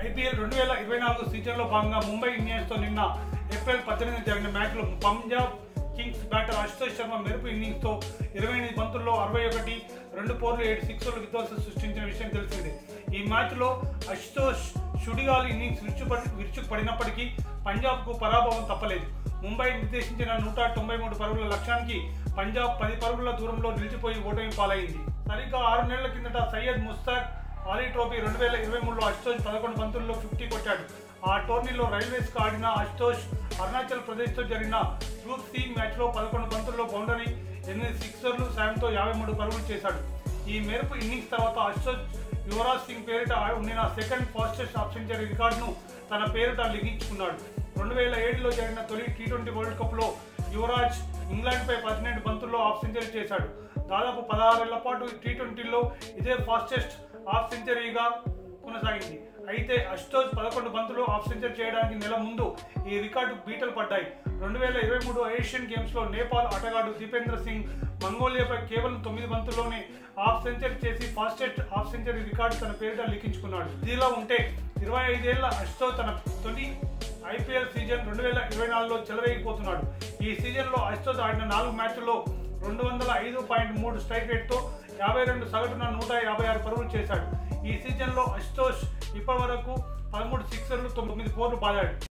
IPL 2024 సీజన్లో భాగంగా ముంబై ఇండియన్స్తో నిన్న ఏప్రిల్ 18 జరిగిన మ్యాచ్లో పంజాబ్ కింగ్స్ బ్యాటర్ అశుతోష్ శర్మ మెరుపు ఇన్నింగ్స్తో 28 బంతుల్లో 61, 2 4లు 7 6లు విధ్వంసం సృష్టించిన విషయం తెలిసిందే. ఈ మ్యాచ్లో అశుతోష్ సుడిగాలి ఇన్నింగ్స్ విరుచుకుపడినప్పటికీ పంజాబ్కు పరాభవం తప్పలేదు. ముంబై నిర్దేశించిన 193 పరుగుల లక్ష్యానికి పంజాబ్ 10 పరుగుల దూరంలో నిలిచిపోయి ఓటమి పాలైంది. సరిగ్గా 6 నెలల కిందట సయ్యద్ ముస్తాక్ అలీ ట్రోఫీ 2023లో అశుతోష్ 11 బంతుల్లో 50 కొట్టాడు. ఆ టోర్నీలో రైల్వేస్కు ఆడిన అశుతోష్ అరుణాచల్ ప్రదేశ్తో జరిగిన గ్రూప్ సి మ్యాచ్లో 11 బంతుల్లో బౌండరీ, 8 సిక్సర్లు సాయంతో 53 పరుగులు చేశాడు. ఈ మెరుపు ఇన్నింగ్స్ తర్వాత అశుతోష్ యువరాజ్ సింగ్ పేరిట ఉండిన సెకండ్ ఫాస్టెస్ట్ హాఫ్ సెంచరీ రికార్డును తన పేరిట లిఖించుకున్నాడు. 2007లో జరిగిన తొలి T20 వరల్డ్ కప్లో యువరాజ్ ఇంగ్లాండ్పై 18 బంతుల్లో హాఫ్ సెంచరీ చేశాడు. దాదాపు 16 ఏళ్ల పాటు T20లో ఇదే ఫాస్టెస్ట్ హాఫ్ సెంచరీగా కొనసాగింది. అయితే అశుతోష్ 11 బంతులు హాఫ్ సెంచరీ చేయడానికి నెల ముందు ఈ రికార్డు బీటలు పడ్డాయి. 2023 ఏషియన్ గేమ్స్లో నేపాల్ ఆటగాడు దీపేంద్ర సింగ్ మంగోలియాపై కేవలం 9 బంతుల్లోనే హాఫ్ సెంచరీ చేసి ఫాస్టెస్ట్ హాఫ్ సెంచరీ రికార్డు తన పేరిట లిఖించుకున్నాడు. ఇదిలా ఉంటే 25 ఏళ్ల అశుతోష్ తన తొలి IPL సీజన్ 2024లో చెలరేగిపోతున్నాడు. ఈ సీజన్లో అశుతోష్ ఆడిన 4 మ్యాచ్ల్లో 205.3 స్ట్రైక్ రేట్తో 52 సగటున 156 పరుగులు చేశాడు. ఈ సీజన్లో అశుతోష్ ఇప్పటివరకు 13 సిక్సర్లు 9 4లు బాదాడు.